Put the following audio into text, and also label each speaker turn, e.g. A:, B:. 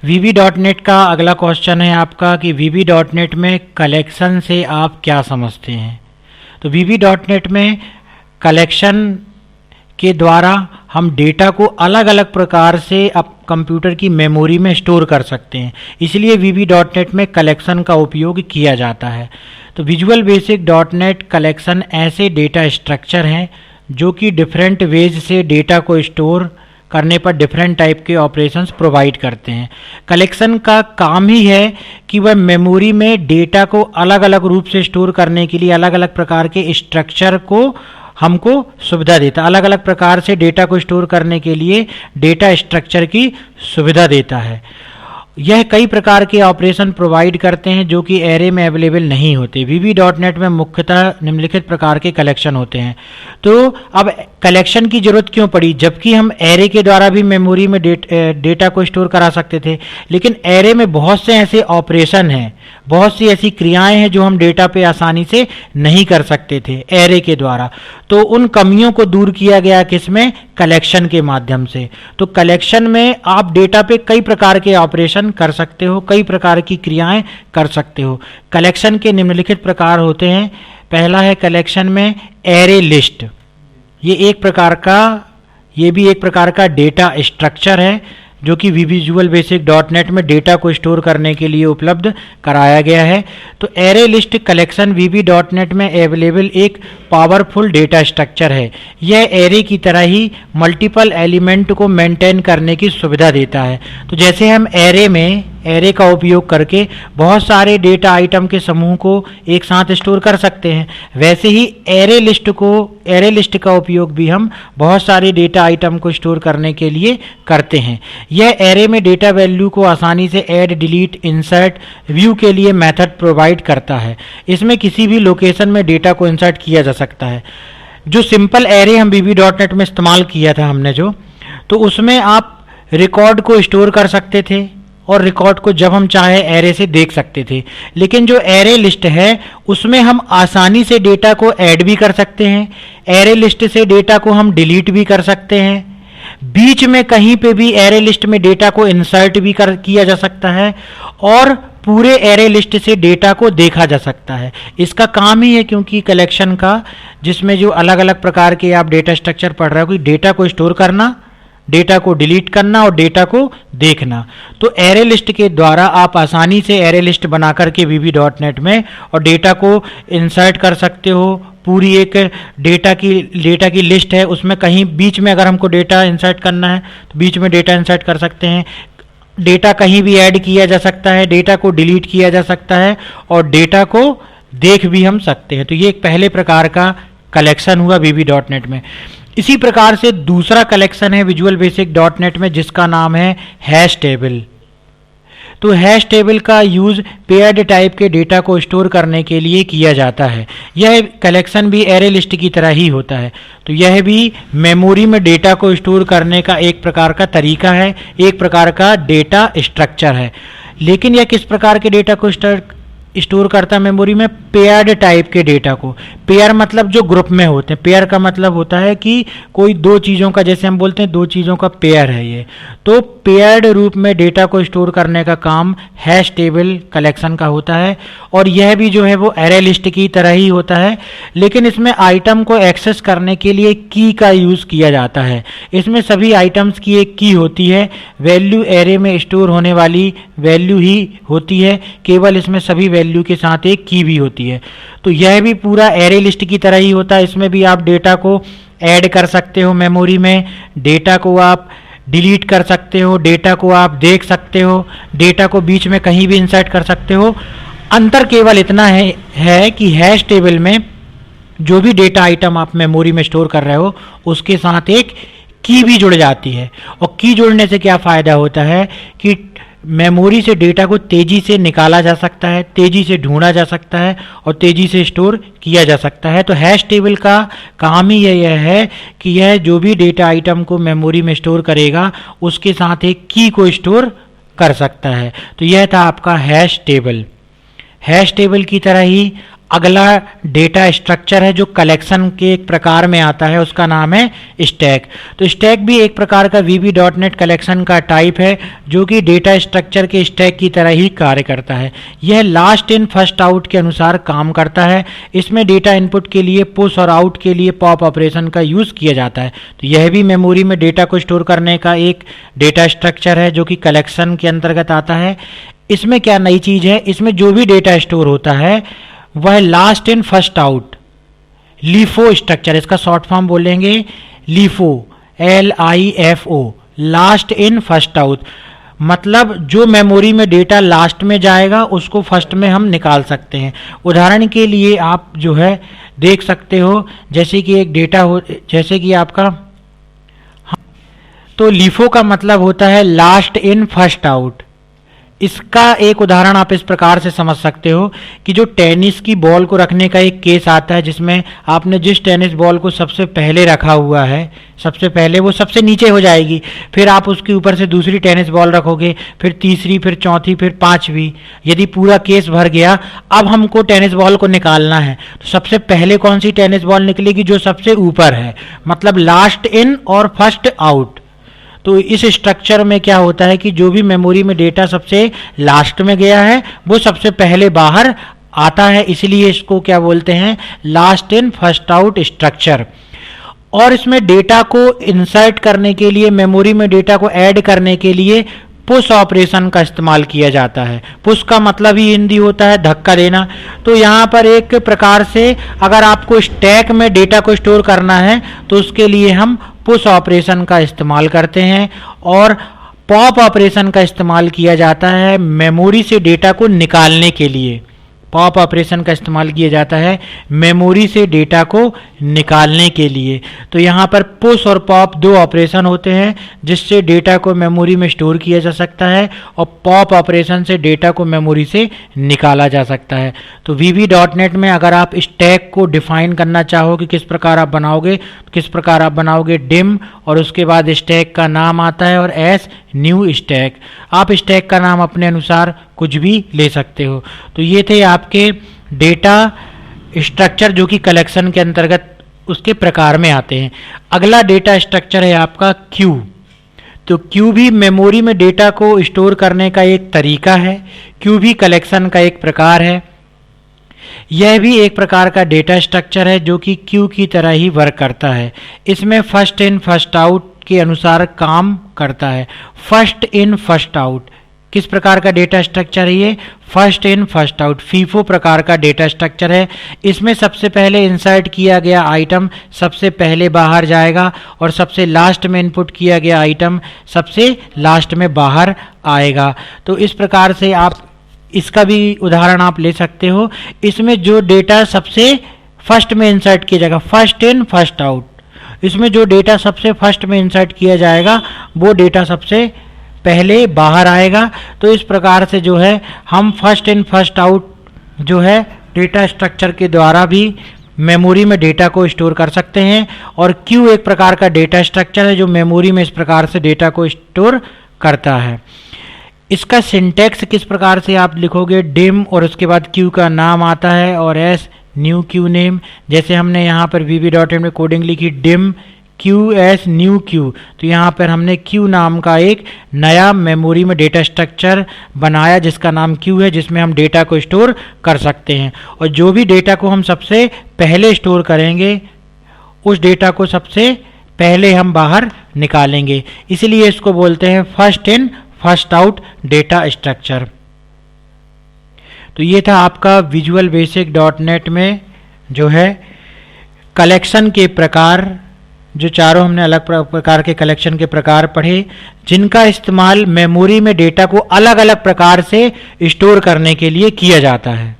A: VB.NET का अगला question है आपका कि VB.NET में कलेक्शन से आप क्या समझते हैं। तो VB.NET में कलेक्शन के द्वारा हम डेटा को अलग अलग प्रकार से अब कंप्यूटर की मेमोरी में स्टोर कर सकते हैं, इसलिए VB.NET में कलेक्शन का उपयोग किया जाता है। तो विजुअल बेसिक .NET कलेक्शन ऐसे डेटा स्ट्रक्चर हैं जो कि डिफरेंट वेज से डेटा को स्टोर करने पर डिफरेंट टाइप के ऑपरेशंस प्रोवाइड करते हैं। कलेक्शन का काम ही है कि वह मेमोरी में डेटा को अलग अलग रूप से स्टोर करने के लिए अलग अलग प्रकार के स्ट्रक्चर को हमको सुविधा देता है, अलग अलग प्रकार से डेटा को स्टोर करने के लिए डेटा स्ट्रक्चर की सुविधा देता है। यह कई प्रकार के ऑपरेशन प्रोवाइड करते हैं जो कि एरे में अवेलेबल नहीं होते। VB.NET में मुख्यतः निम्नलिखित प्रकार के कलेक्शन होते हैं। तो अब कलेक्शन की जरूरत क्यों पड़ी, जबकि हम एरे के द्वारा भी मेमोरी में डेटा को स्टोर करा सकते थे, लेकिन एरे में बहुत से ऐसे ऑपरेशन हैं, बहुत सी ऐसी क्रियाएं हैं जो हम डेटा पे आसानी से नहीं कर सकते थे एरे के द्वारा। तो उन कमियों को दूर किया गया किसमें, कलेक्शन के माध्यम से। तो कलेक्शन में आप डेटा पे कई प्रकार के ऑपरेशन कर सकते हो, कई प्रकार की क्रियाएं कर सकते हो। कलेक्शन के निम्नलिखित प्रकार होते हैं। पहला है कलेक्शन में एरे लिस्ट। ये भी एक प्रकार का डेटा स्ट्रक्चर है जो कि विजुअल बेसिक .NET में डेटा को स्टोर करने के लिए उपलब्ध कराया गया है। तो एरे लिस्ट कलेक्शन VB.NET में अवेलेबल एक पावरफुल डेटा स्ट्रक्चर है। यह एरे की तरह ही मल्टीपल एलिमेंट को मेंटेन करने की सुविधा देता है। तो जैसे हम एरे का उपयोग करके बहुत सारे डेटा आइटम के समूह को एक साथ स्टोर कर सकते हैं, वैसे ही एरे लिस्ट का उपयोग भी हम बहुत सारे डेटा आइटम को स्टोर करने के लिए करते हैं। यह एरे में डेटा वैल्यू को आसानी से ऐड, डिलीट, इंसर्ट, व्यू के लिए मेथड प्रोवाइड करता है। इसमें किसी भी लोकेशन में डेटा को इंसर्ट किया जा सकता है। जो सिंपल एरे हम VB.NET में इस्तेमाल किया था हमने तो उसमें आप रिकॉर्ड को स्टोर कर सकते थे और रिकॉर्ड को जब हम चाहे एरे से देख सकते थे। लेकिन जो एरे लिस्ट है उसमें हम आसानी से डेटा को ऐड भी कर सकते हैं, एरे लिस्ट से डेटा को हम डिलीट भी कर सकते हैं, बीच में कहीं पे भी एरे लिस्ट में डेटा को इंसर्ट भी किया जा सकता है और पूरे एरे लिस्ट से डेटा को देखा जा सकता है। इसका काम ही है क्योंकि कलेक्शन का, जिसमें जो अलग अलग प्रकार के आप डेटा स्ट्रक्चर पढ़ रहे हो कि डेटा को स्टोर करना, डेटा को डिलीट करना और डेटा को देखना। तो एरे लिस्ट के द्वारा आप आसानी से एरे लिस्ट बना करके VB.NET में और डेटा को इंसर्ट कर सकते हो। पूरी एक डेटा की लिस्ट है, उसमें कहीं बीच में अगर हमको डेटा इंसर्ट करना है तो बीच में डेटा इंसर्ट कर सकते हैं। डेटा कहीं भी ऐड किया जा सकता है, डेटा को डिलीट किया जा सकता है और डेटा को देख भी हम सकते हैं। तो ये एक पहले प्रकार का कलेक्शन हुआ VB.NET में। इसी प्रकार से दूसरा कलेक्शन है विजुअल बेसिक .NET में जिसका नाम है हैश टेबल। तो हैश टेबल का यूज पेयर्ड टाइप के डेटा को स्टोर करने के लिए किया जाता है। यह कलेक्शन भी एरे लिस्ट की तरह ही होता है। तो यह भी मेमोरी में डेटा को स्टोर करने का एक प्रकार का तरीका है, एक प्रकार का डेटा स्ट्रक्चर है। लेकिन यह किस प्रकार के डेटा को स्टोर करता है मेमोरी में, पेयर्ड टाइप के डेटा को। पेयर मतलब जो ग्रुप में होते हैं, पेयर का मतलब होता है कि कोई दो चीज़ों का, जैसे हम बोलते हैं दो चीज़ों का पेयर है ये। तो पेयर्ड रूप में डेटा को स्टोर करने का काम हैश टेबल कलेक्शन का होता है और यह भी जो है वो एरे लिस्ट की तरह ही होता है, लेकिन इसमें आइटम को एक्सेस करने के लिए की का यूज़ किया जाता है। इसमें सभी आइटम्स की एक की होती है, वैल्यू एरे में स्टोर होने वाली वैल्यू ही होती है, केवल इसमें सभी वैल्यू के साथ एक की भी होती है। तो यह भी पूरा एरे लिस्ट की तरह ही होता है। इसमें भी आप डेटा को ऐड कर सकते हो मेमोरी में, डेटा को आप डिलीट कर सकते हो, डेटा को आप देख सकते हो, डेटा को बीच में कहीं भी इंसर्ट कर सकते हो। अंतर केवल इतना है कि हैश टेबल में जो भी डेटा आइटम आप मेमोरी में स्टोर कर रहे हो उसके साथ एक की भी जुड़ जाती है। और की जुड़ने से क्या फ़ायदा होता है कि मेमोरी से डेटा को तेज़ी से निकाला जा सकता है, तेज़ी से ढूंढा जा सकता है और तेज़ी से स्टोर किया जा सकता है। तो हैश टेबल का काम ही यह है कि यह जो भी डेटा आइटम को मेमोरी में स्टोर करेगा उसके साथ एक की को स्टोर कर सकता है। तो यह था आपका हैश टेबल। हैश टेबल की तरह ही अगला डेटा स्ट्रक्चर है जो कलेक्शन के एक प्रकार में आता है, उसका नाम है स्टैक। तो स्टैक भी एक प्रकार का VB.NET कलेक्शन का टाइप है जो कि डेटा स्ट्रक्चर के स्टैक की तरह ही कार्य करता है। यह लास्ट इन फर्स्ट आउट के अनुसार काम करता है। इसमें डेटा इनपुट के लिए पुश और आउट के लिए पॉप ऑपरेशन का यूज़ किया जाता है। तो यह भी मेमोरी में डेटा को स्टोर करने का एक डेटा स्ट्रक्चर है जो कि कलेक्शन के अंतर्गत आता है। इसमें क्या नई चीज़ है, इसमें जो भी डेटा स्टोर होता है वह last in first out LIFO structure, इसका शॉर्ट फॉर्म बोलेंगे LIFO, LIFO, last in first out. मतलब जो मेमोरी में डेटा लास्ट में जाएगा उसको फर्स्ट में हम निकाल सकते हैं। उदाहरण के लिए आप जो है देख सकते हो, जैसे कि एक डेटा हो, जैसे कि आपका, तो लीफो का मतलब होता है लास्ट इन फर्स्ट आउट। इसका एक उदाहरण आप इस प्रकार से समझ सकते हो कि जो टेनिस की बॉल को रखने का एक केस आता है जिसमें आपने जिस टेनिस बॉल को सबसे पहले रखा हुआ है, सबसे पहले वो सबसे नीचे हो जाएगी, फिर आप उसके ऊपर से दूसरी टेनिस बॉल रखोगे, फिर तीसरी, फिर चौथी, फिर पांचवी, यदि पूरा केस भर गया। अब हमको टेनिस बॉल को निकालना है तो सबसे पहले कौन सी टेनिस बॉल निकलेगी, जो सबसे ऊपर है, मतलब लास्ट इन और फर्स्ट आउट। तो इस स्ट्रक्चर में क्या होता है कि जो भी मेमोरी में डेटा सबसे लास्ट में गया है वो सबसे पहले बाहर आता है, इसलिए इसको क्या बोलते हैं, last in first out structure. और इसमें डेटा को इंसर्ट करने के लिए, मेमोरी में डेटा को ऐड करने के लिए पुश ऑपरेशन का इस्तेमाल किया जाता है। पुश का मतलब ही हिंदी होता है धक्का देना। तो यहाँ पर एक प्रकार से अगर आपको स्टैक में डेटा को स्टोर करना है तो उसके लिए हम पुश ऑपरेशन का इस्तेमाल करते हैं, और पॉप ऑपरेशन का इस्तेमाल किया जाता है मेमोरी से डेटा को निकालने के लिए। पॉप ऑपरेशन का इस्तेमाल किया जाता है मेमोरी से डेटा को निकालने के लिए। तो यहाँ पर पुश और पॉप दो ऑपरेशन होते हैं जिससे डेटा को मेमोरी में स्टोर किया जा सकता है, और पॉप ऑपरेशन से डेटा को मेमोरी से निकाला जा सकता है। तो VB.NET में अगर आप स्टैक को डिफाइन करना चाहो कि किस प्रकार आप बनाओगे, किस प्रकार आप बनाओगे, डिम और उसके बाद स्टैक का नाम आता है और एस न्यू स्टैक। आप स्टैक का नाम अपने अनुसार कुछ भी ले सकते हो। तो ये थे आपके डेटा स्ट्रक्चर जो कि कलेक्शन के अंतर्गत उसके प्रकार में आते हैं। अगला डेटा स्ट्रक्चर है आपका क्यू। तो क्यू भी मेमोरी में डेटा को स्टोर करने का एक तरीका है। क्यू भी कलेक्शन का एक प्रकार है। यह भी एक प्रकार का डेटा स्ट्रक्चर है जो कि क्यू की तरह ही वर्क करता है। इसमें फर्स्ट इन फर्स्ट आउट के अनुसार काम करता है। फर्स्ट इन फर्स्ट आउट किस प्रकार का डेटा स्ट्रक्चर है ये, first in first out FIFO प्रकार का डेटा स्ट्रक्चर है। इसमें सबसे पहले इंसर्ट किया गया आइटम सबसे पहले बाहर जाएगा और सबसे लास्ट में इनपुट किया गया आइटम सबसे लास्ट में बाहर आएगा। तो इस प्रकार से आप इसका भी उदाहरण आप ले सकते हो। इसमें जो डेटा सबसे फर्स्ट में इंसर्ट किया जाएगा, फर्स्ट इन फर्स्ट आउट, इसमें जो डेटा सबसे फर्स्ट में इंसर्ट किया जाएगा वो डेटा सबसे पहले बाहर आएगा। तो इस प्रकार से जो है हम फर्स्ट इन फर्स्ट आउट जो है डेटा स्ट्रक्चर के द्वारा भी मेमोरी में डेटा को स्टोर कर सकते हैं। और क्यू एक प्रकार का डेटा स्ट्रक्चर है जो मेमोरी में इस प्रकार से डेटा को स्टोर करता है। इसका सिंटैक्स किस प्रकार से आप लिखोगे, डिम और उसके बाद क्यू का नाम आता है और एस न्यू क्यू नेम। जैसे हमने यहाँ पर VB.NET में कोडिंग लिखी dim Q S new Q, तो यहाँ पर हमने क्यू नाम का एक नया मेमोरी में डेटा स्ट्रक्चर बनाया जिसका नाम क्यू है, जिसमें हम डेटा को स्टोर कर सकते हैं। और जो भी डेटा को हम सबसे पहले स्टोर करेंगे उस डेटा को सबसे पहले हम बाहर निकालेंगे, इसलिए इसको बोलते हैं first in first out data structure. तो ये था आपका विजुअल बेसिक .NET में जो है कलेक्शन के प्रकार, जो चारों हमने अलग प्रकार के कलेक्शन के प्रकार पढ़े जिनका इस्तेमाल मेमोरी में डेटा को अलग अलग प्रकार से स्टोर करने के लिए किया जाता है।